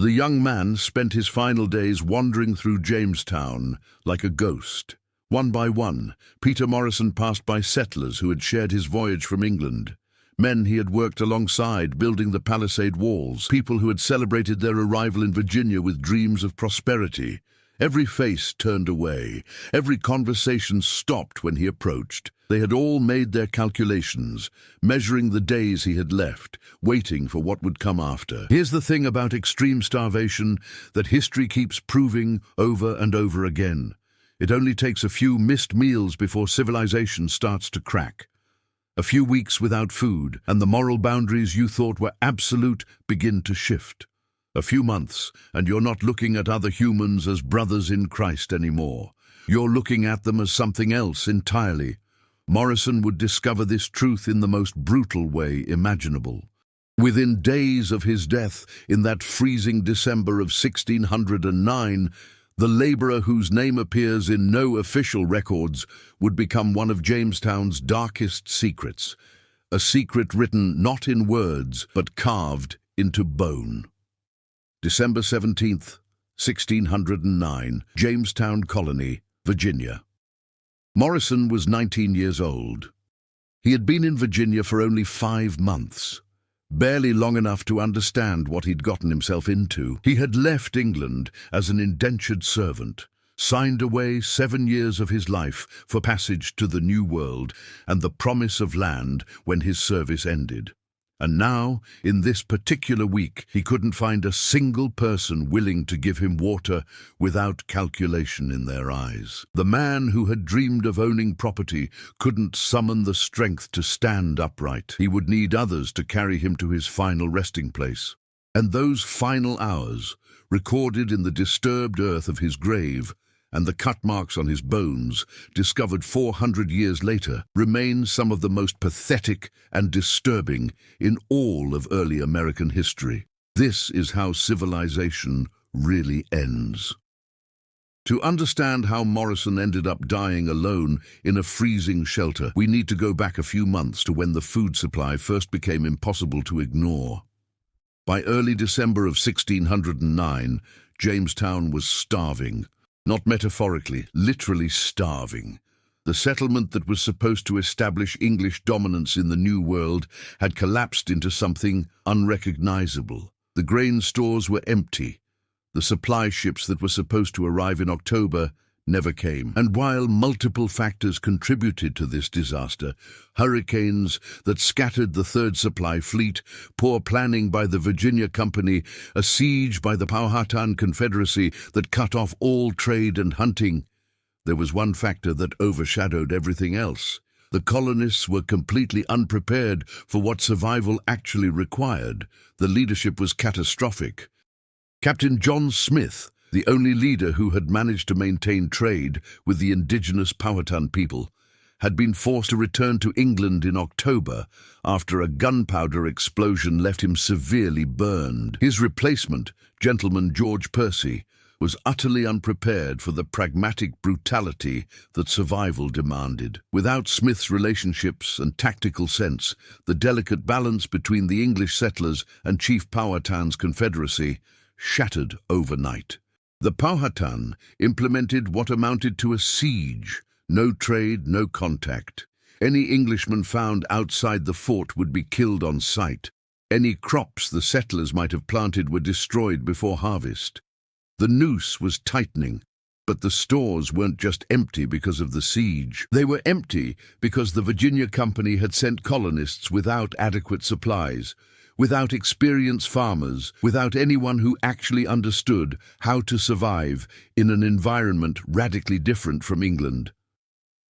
The young man spent his final days wandering through Jamestown like a ghost. One by one, Peter Morrison passed by settlers who had shared his voyage from England. Men he had worked alongside, building the palisade walls. People who had celebrated their arrival in Virginia with dreams of prosperity. Every face turned away. Every conversation stopped when he approached. They had all made their calculations, measuring the days he had left, waiting for what would come after. Here's the thing about extreme starvation that history keeps proving over and over again. It only takes a few missed meals before civilization starts to crack. A few weeks without food, and the moral boundaries you thought were absolute begin to shift. A few months, and you're not looking at other humans as brothers in Christ anymore. You're looking at them as something else entirely. Morrison would discover this truth in the most brutal way imaginable. Within days of his death, in that freezing December of 1609, the laborer whose name appears in no official records would become one of Jamestown's darkest secrets, a secret written not in words, but carved into bone. December 17th, 1609, Jamestown Colony, Virginia. Morrison was 19 years old. He had been in Virginia for only 5 months. Barely long enough to understand what he'd gotten himself into. He had left England as an indentured servant, signed away 7 years of his life for passage to the New World and the promise of land when his service ended. And now, in this particular week, he couldn't find a single person willing to give him water without calculation in their eyes. The man who had dreamed of owning property couldn't summon the strength to stand upright. He would need others to carry him to his final resting place. And those final hours, recorded in the disturbed earth of his grave, and the cut marks on his bones, discovered 400 years later, remain some of the most pathetic and disturbing in all of early American history. This is how civilization really ends. To understand how Morrison ended up dying alone in a freezing shelter, we need to go back a few months to when the food supply first became impossible to ignore. By early December of 1609, Jamestown was starving. Not metaphorically, literally starving. The settlement that was supposed to establish English dominance in the New World had collapsed into something unrecognizable. The grain stores were empty. The supply ships that were supposed to arrive in October never came. And while multiple factors contributed to this disaster, hurricanes that scattered the third supply fleet, poor planning by the Virginia Company, a siege by the Powhatan Confederacy that cut off all trade and hunting, there was one factor that overshadowed everything else. The colonists were completely unprepared for what survival actually required. The leadership was catastrophic. Captain John Smith, the only leader who had managed to maintain trade with the indigenous Powhatan people, had been forced to return to England in October after a gunpowder explosion left him severely burned. His replacement, Gentleman George Percy, was utterly unprepared for the pragmatic brutality that survival demanded. Without Smith's relationships and tactical sense, the delicate balance between the English settlers and Chief Powhatan's Confederacy shattered overnight. The Powhatan implemented what amounted to a siege. No trade, no contact. Any Englishman found outside the fort would be killed on sight. Any crops the settlers might have planted were destroyed before harvest. The noose was tightening, but the stores weren't just empty because of the siege. They were empty because the Virginia Company had sent colonists without adequate supplies, without experienced farmers, without anyone who actually understood how to survive in an environment radically different from England.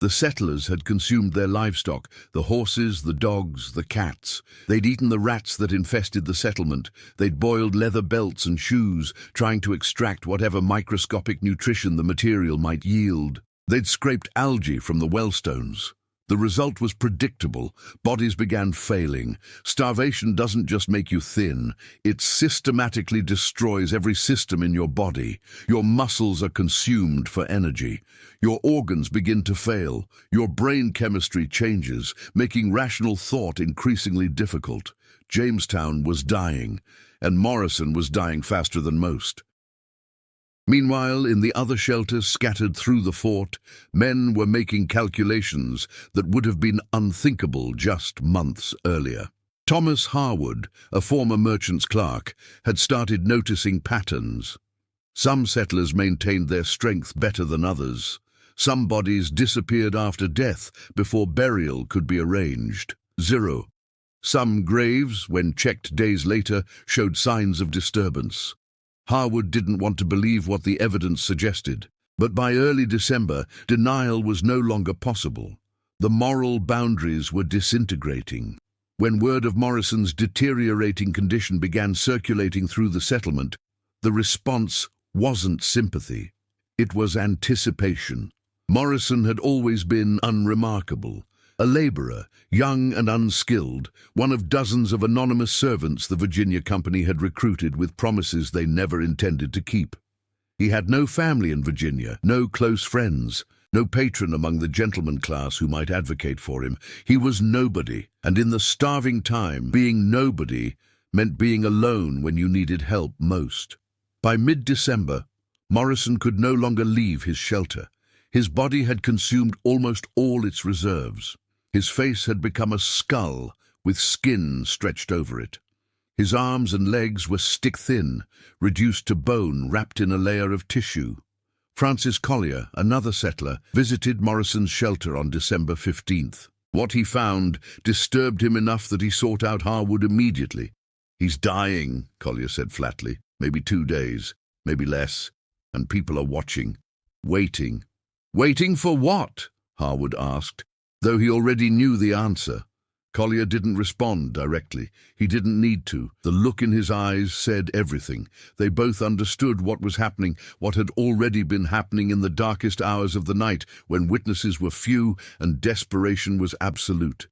The settlers had consumed their livestock, the horses, the dogs, the cats. They'd eaten the rats that infested the settlement. They'd boiled leather belts and shoes, trying to extract whatever microscopic nutrition the material might yield. They'd scraped algae from the wellstones. The result was predictable. Bodies began failing. Starvation doesn't just make you thin. It systematically destroys every system in your body. Your muscles are consumed for energy. Your organs begin to fail. Your brain chemistry changes, making rational thought increasingly difficult. Jamestown was dying, and Morrison was dying faster than most. Meanwhile, in the other shelters scattered through the fort, men were making calculations that would have been unthinkable just months earlier. Thomas Harwood, a former merchant's clerk, had started noticing patterns. Some settlers maintained their strength better than others. Some bodies disappeared after death before burial could be arranged. 0. Some graves, when checked days later, showed signs of disturbance. Harwood didn't want to believe what the evidence suggested, but by early December, denial was no longer possible. The moral boundaries were disintegrating. When word of Morrison's deteriorating condition began circulating through the settlement, the response wasn't sympathy. It was anticipation. Morrison had always been unremarkable. A laborer, young and unskilled, one of dozens of anonymous servants the Virginia Company had recruited with promises they never intended to keep. He had no family in Virginia, no close friends, no patron among the gentleman class who might advocate for him. He was nobody, and in the starving time, being nobody meant being alone when you needed help most. By mid-December, Morrison could no longer leave his shelter. His body had consumed almost all its reserves. His face had become a skull with skin stretched over it. His arms and legs were stick-thin, reduced to bone wrapped in a layer of tissue. Francis Collier, another settler, visited Morrison's shelter on December 15th. What he found disturbed him enough that he sought out Harwood immediately. "He's dying," Collier said flatly. "Maybe 2 days, maybe less, and people are watching, waiting." "Waiting for what?" Harwood asked, though he already knew the answer. Collier didn't respond directly. He didn't need to. The look in his eyes said everything. They both understood what was happening, what had already been happening in the darkest hours of the night, when witnesses were few and desperation was absolute.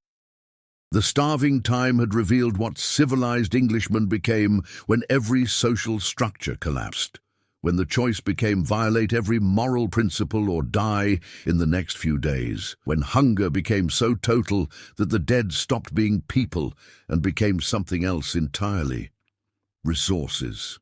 The starving time had revealed what civilized Englishmen became when every social structure collapsed, when the choice became violate every moral principle or die in the next few days, when hunger became so total that the dead stopped being people and became something else entirely: resources.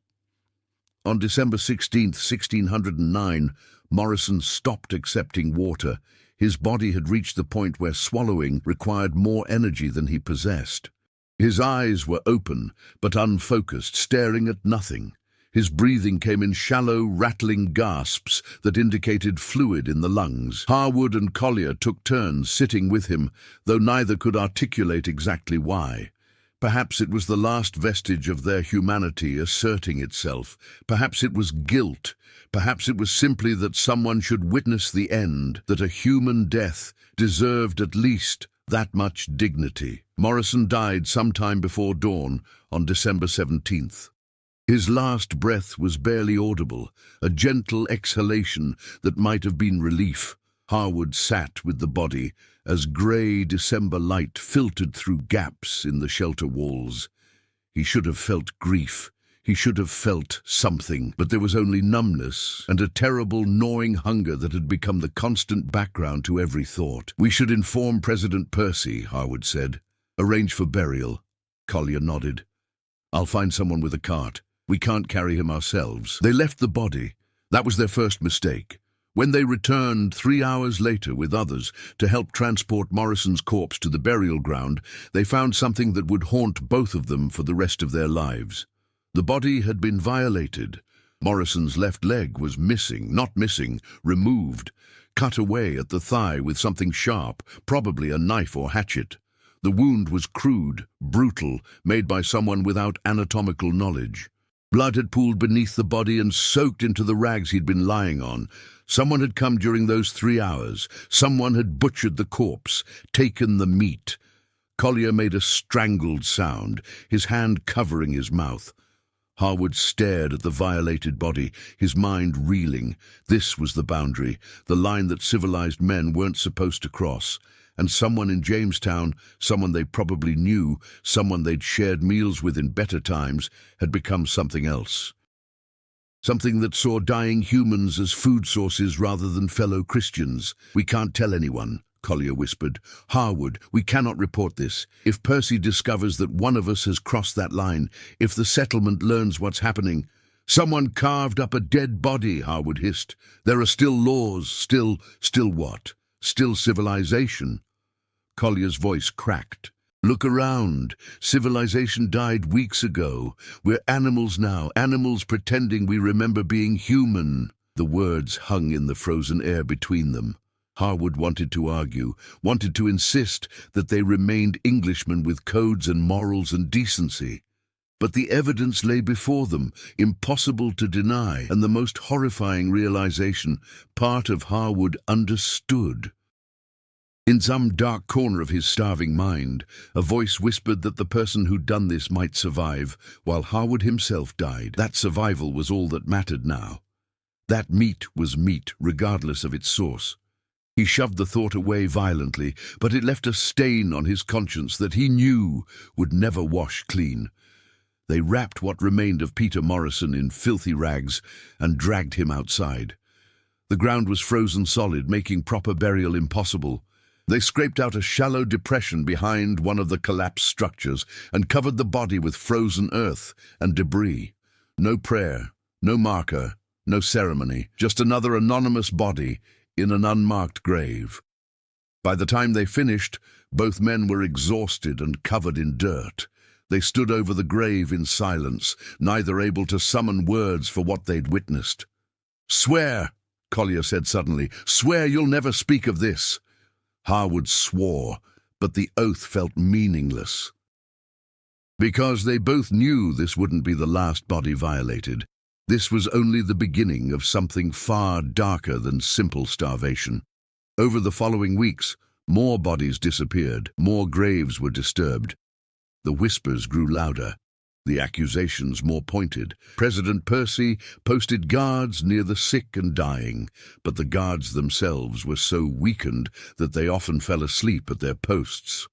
On December 16, 1609, Morrison stopped accepting water. His body had reached the point where swallowing required more energy than he possessed. His eyes were open, but unfocused, staring at nothing. His breathing came in shallow, rattling gasps that indicated fluid in the lungs. Harwood and Collier took turns sitting with him, though neither could articulate exactly why. Perhaps it was the last vestige of their humanity asserting itself. Perhaps it was guilt. Perhaps it was simply that someone should witness the end, that a human death deserved at least that much dignity. Morrison died sometime before dawn on December 17th. His last breath was barely audible, a gentle exhalation that might have been relief. Harwood sat with the body as grey December light filtered through gaps in the shelter walls. He should have felt grief. He should have felt something, but there was only numbness and a terrible gnawing hunger that had become the constant background to every thought. "We should inform President Percy," Harwood said. "Arrange for burial." Collier nodded. "I'll find someone with a cart. We can't carry him ourselves." They left the body. That was their first mistake. When they returned 3 hours later with others to help transport Morrison's corpse to the burial ground, they found something that would haunt both of them for the rest of their lives. The body had been violated. Morrison's left leg was missing, not missing, removed, cut away at the thigh with something sharp, probably a knife or hatchet. The wound was crude, brutal, made by someone without anatomical knowledge. Blood had pooled beneath the body and soaked into the rags he'd been lying on. Someone had come during those 3 hours. Someone had butchered the corpse, taken the meat. Collier made a strangled sound, his hand covering his mouth. Harwood stared at the violated body, his mind reeling. This was the boundary, the line that civilized men weren't supposed to cross. And someone in Jamestown, someone they probably knew, someone they'd shared meals with in better times, had become something else. Something that saw dying humans as food sources rather than fellow Christians. "We can't tell anyone," Collier whispered. "Harwood, we cannot report this. If Percy discovers that one of us has crossed that line, if the settlement learns what's happening—" "Someone carved up a dead body," Harwood hissed. "There are still laws, still what? Still civilization." Collier's voice cracked. "Look around. Civilization died weeks ago. We're animals now, animals pretending we remember being human." The words hung in the frozen air between them. Harwood wanted to argue, wanted to insist that they remained Englishmen with codes and morals and decency. But the evidence lay before them, impossible to deny, and the most horrifying realization, part of Harwood understood. In some dark corner of his starving mind, a voice whispered that the person who'd done this might survive, while Harwood himself died. That survival was all that mattered now. That meat was meat, regardless of its source. He shoved the thought away violently, but it left a stain on his conscience that he knew would never wash clean. They wrapped what remained of Peter Morrison in filthy rags and dragged him outside. The ground was frozen solid, making proper burial impossible. They scraped out a shallow depression behind one of the collapsed structures and covered the body with frozen earth and debris. No prayer, no marker, no ceremony, just another anonymous body in an unmarked grave. By the time they finished, both men were exhausted and covered in dirt. They stood over the grave in silence, neither able to summon words for what they'd witnessed. "Swear," Collier said suddenly. "Swear you'll never speak of this." Harwood swore, but the oath felt meaningless. Because they both knew this wouldn't be the last body violated. This was only the beginning of something far darker than simple starvation. Over the following weeks, more bodies disappeared, more graves were disturbed. The whispers grew louder, the accusations more pointed. President Percy posted guards near the sick and dying, but the guards themselves were so weakened that they often fell asleep at their posts.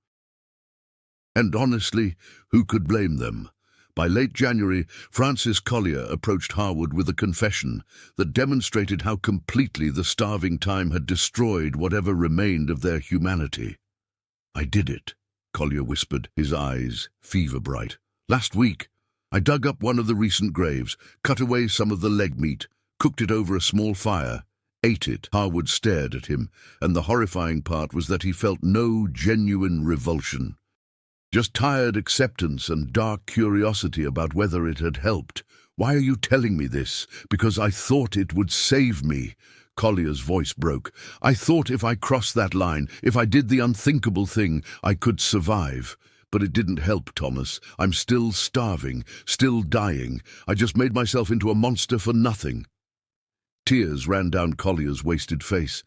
And honestly, who could blame them? By late January, Francis Collier approached Harwood with a confession that demonstrated how completely the starving time had destroyed whatever remained of their humanity. "I did it," Collier whispered, his eyes fever-bright. "Last week, I dug up one of the recent graves, cut away some of the leg meat, cooked it over a small fire, ate it." Harwood stared at him, and the horrifying part was that he felt no genuine revulsion. Just tired acceptance and dark curiosity about whether it had helped. "Why are you telling me this?" "Because I thought it would save me." Collier's voice broke. "I thought if I crossed that line, if I did the unthinkable thing, I could survive. But it didn't help, Thomas. I'm still starving, still dying. I just made myself into a monster for nothing." Tears ran down Collier's wasted face.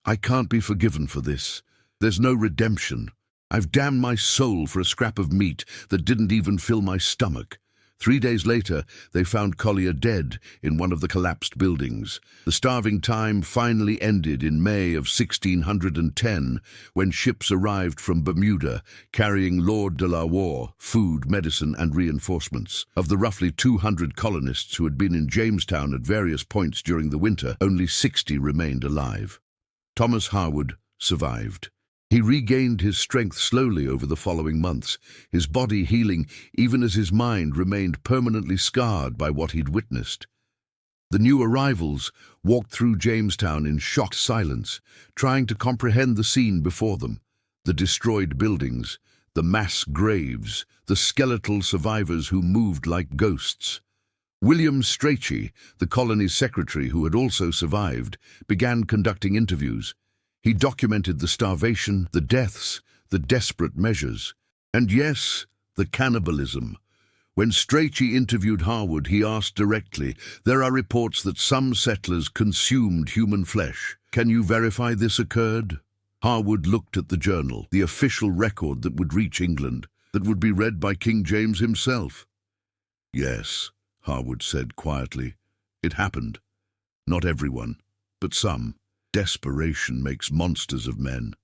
"I can't be forgiven for this. There's no redemption. I've damned my soul for a scrap of meat that didn't even fill my stomach." 3 days later, they found Collier dead in one of the collapsed buildings. The starving time finally ended in May of 1610, when ships arrived from Bermuda, carrying Lord de la Warr, food, medicine, and reinforcements. Of the roughly 200 colonists who had been in Jamestown at various points during the winter, only 60 remained alive. Thomas Harwood survived. He regained his strength slowly over the following months, his body healing even as his mind remained permanently scarred by what he'd witnessed. The new arrivals walked through Jamestown in shocked silence, trying to comprehend the scene before them. The destroyed buildings, the mass graves, the skeletal survivors who moved like ghosts. William Strachey, the colony's secretary who had also survived, began conducting interviews. He documented the starvation, the deaths, the desperate measures, and yes, the cannibalism. When Strachey interviewed Harwood, he asked directly, "There are reports that some settlers consumed human flesh. Can you verify this occurred?" Harwood looked at the journal, the official record that would reach England, that would be read by King James himself. "Yes," Harwood said quietly, "it happened. Not everyone, but some. Desperation makes monsters of men."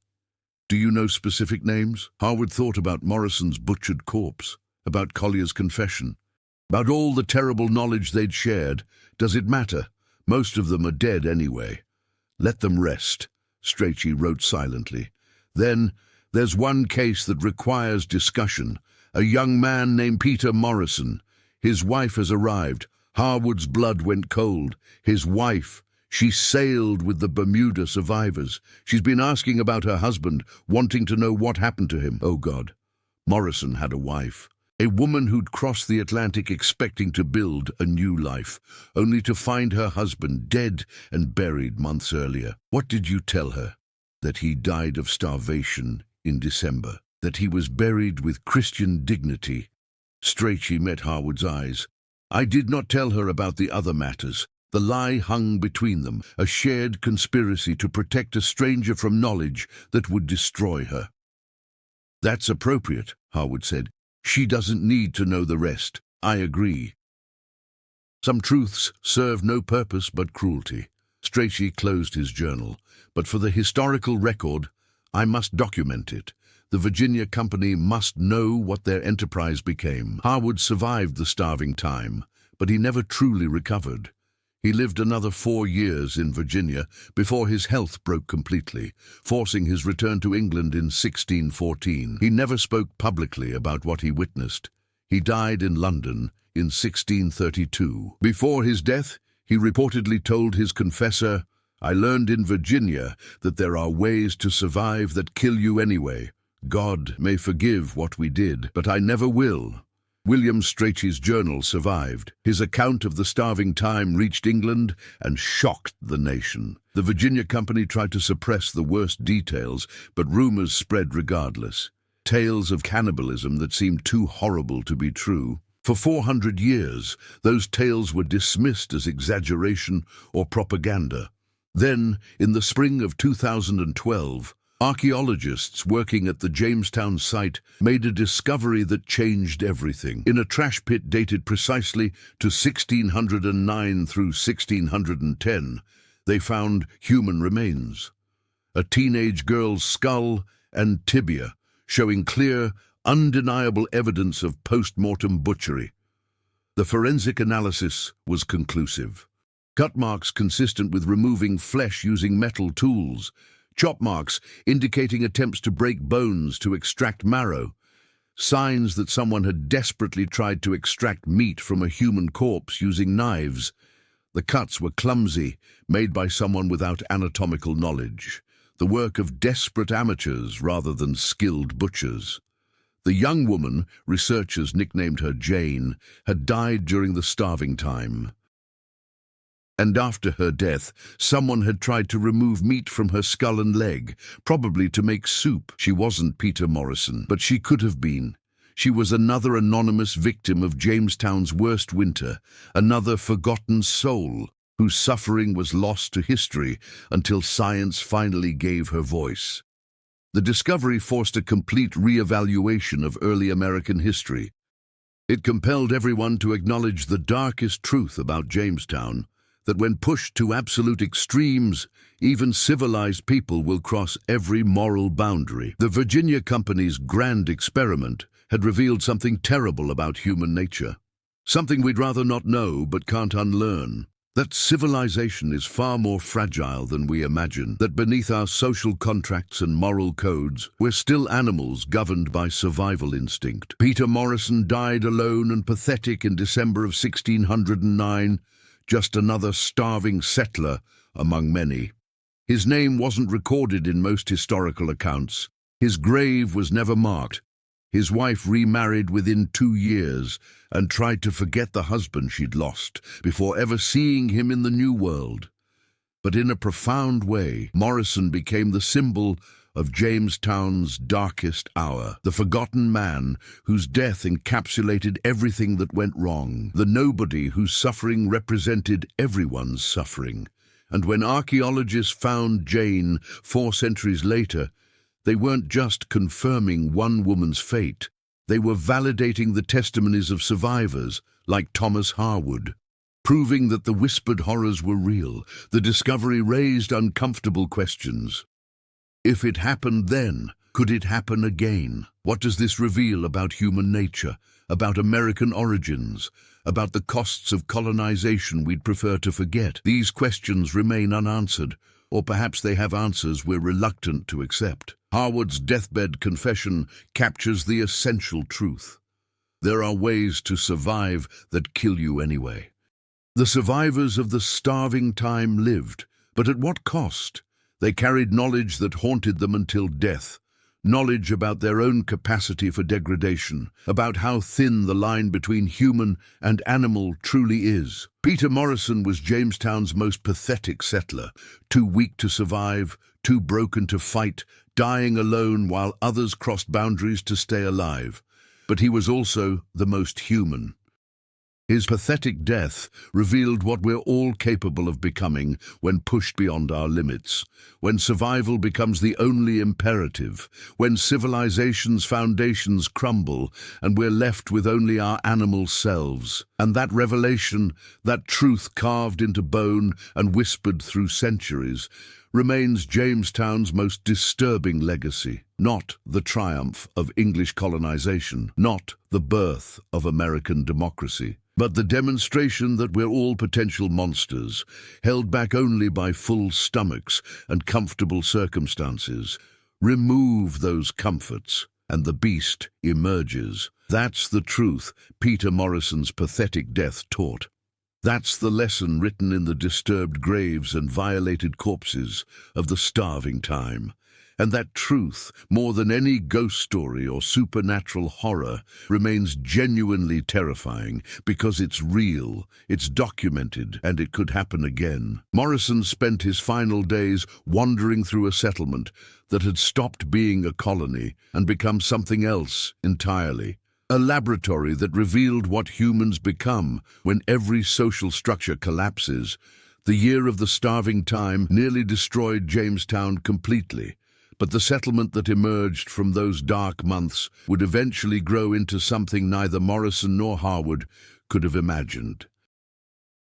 "Do you know specific names?" Harwood thought about Morrison's butchered corpse, about Collier's confession, about all the terrible knowledge they'd shared. Does it matter? Most of them are dead anyway. "Let them rest," Strachey wrote silently. Then, there's one case that requires discussion. A young man named Peter Morrison. His wife has arrived. Harwood's blood went cold. His wife, she sailed with the Bermuda survivors. She's been asking about her husband, wanting to know what happened to him. Oh God. Morrison had a wife. A woman who'd crossed the Atlantic expecting to build a new life, only to find her husband dead and buried months earlier. What did you tell her? That he died of starvation in December. That he was buried with Christian dignity. Straight she met Harwood's eyes. I did not tell her about the other matters. The lie hung between them, a shared conspiracy to protect a stranger from knowledge that would destroy her. That's appropriate, Harwood said. She doesn't need to know the rest. I agree. Some truths serve no purpose but cruelty. Strachey closed his journal. But for the historical record, I must document it. The Virginia Company must know what their enterprise became. Harwood survived the starving time, but he never truly recovered. He lived another 4 years in Virginia before his health broke completely, forcing his return to England in 1614. He never spoke publicly about what he witnessed. He died in London in 1632. Before his death, he reportedly told his confessor, I learned in Virginia that there are ways to survive that kill you anyway. God may forgive what we did, but I never will. William Strachey's journal survived. His account of the starving time reached England and shocked the nation. The Virginia Company tried to suppress the worst details, but rumors spread regardless. Tales of cannibalism that seemed too horrible to be true. For 400 years, those tales were dismissed as exaggeration or propaganda. Then, in the spring of 2012, archaeologists working at the Jamestown site made a discovery that changed everything. In a trash pit dated precisely to 1609 through 1610, they found human remains. A teenage girl's skull and tibia, showing clear, undeniable evidence of post-mortem butchery. The forensic analysis was conclusive. Cut marks consistent with removing flesh using metal tools. Chop marks indicating attempts to break bones to extract marrow. Signs that someone had desperately tried to extract meat from a human corpse using knives. The cuts were clumsy, made by someone without anatomical knowledge. The work of desperate amateurs rather than skilled butchers. The young woman, researchers nicknamed her Jane, had died during the starving time. And after her death, someone had tried to remove meat from her skull and leg, probably to make soup. She wasn't Peter Morrison, but she could have been. She was another anonymous victim of Jamestown's worst winter, another forgotten soul, whose suffering was lost to history until science finally gave her voice. The discovery forced a complete re-evaluation of early American history. It compelled everyone to acknowledge the darkest truth about Jamestown, that when pushed to absolute extremes, even civilized people will cross every moral boundary. The Virginia Company's grand experiment had revealed something terrible about human nature. Something we'd rather not know but can't unlearn. That civilization is far more fragile than we imagine. That beneath our social contracts and moral codes, we're still animals governed by survival instinct. Peter Morrison died alone and pathetic in December of 1609, just another starving settler among many. His name wasn't recorded in most historical accounts. His grave was never marked. His wife remarried within 2 years and tried to forget the husband she'd lost before ever seeing him in the New World. But in a profound way, Morrison became the symbol of Jamestown's darkest hour, the forgotten man whose death encapsulated everything that went wrong, the nobody whose suffering represented everyone's suffering. And when archaeologists found Jane 4 centuries later, they weren't just confirming one woman's fate, they were validating the testimonies of survivors like Thomas Harwood. Proving that the whispered horrors were real, the discovery raised uncomfortable questions. If it happened then, could it happen again? What does this reveal about human nature, about American origins, about the costs of colonization we'd prefer to forget? These questions remain unanswered, or perhaps they have answers we're reluctant to accept. Harwood's deathbed confession captures the essential truth. There are ways to survive that kill you anyway. The survivors of the starving time lived, but at what cost? They carried knowledge that haunted them until death. Knowledge about their own capacity for degradation, about how thin the line between human and animal truly is. Peter Morrison was Jamestown's most pathetic settler, too weak to survive, too broken to fight, dying alone while others crossed boundaries to stay alive. But he was also the most human. His pathetic death revealed what we're all capable of becoming when pushed beyond our limits, when survival becomes the only imperative, when civilization's foundations crumble and we're left with only our animal selves. And that revelation, that truth carved into bone and whispered through centuries, remains Jamestown's most disturbing legacy. Not the triumph of English colonization, not the birth of American democracy, but the demonstration that we're all potential monsters, held back only by full stomachs and comfortable circumstances. Remove those comforts, and the beast emerges. That's the truth Peter Morrison's pathetic death taught. That's the lesson written in the disturbed graves and violated corpses of the starving time. And that truth, more than any ghost story or supernatural horror, remains genuinely terrifying because it's real, it's documented, and it could happen again. Morrison spent his final days wandering through a settlement that had stopped being a colony and become something else entirely. A laboratory that revealed what humans become when every social structure collapses. The year of the starving time nearly destroyed Jamestown completely, but the settlement that emerged from those dark months would eventually grow into something neither Morrison nor Harwood could have imagined.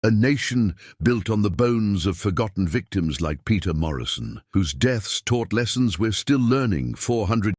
A nation built on the bones of forgotten victims like Peter Morrison, whose deaths taught lessons we're still learning 400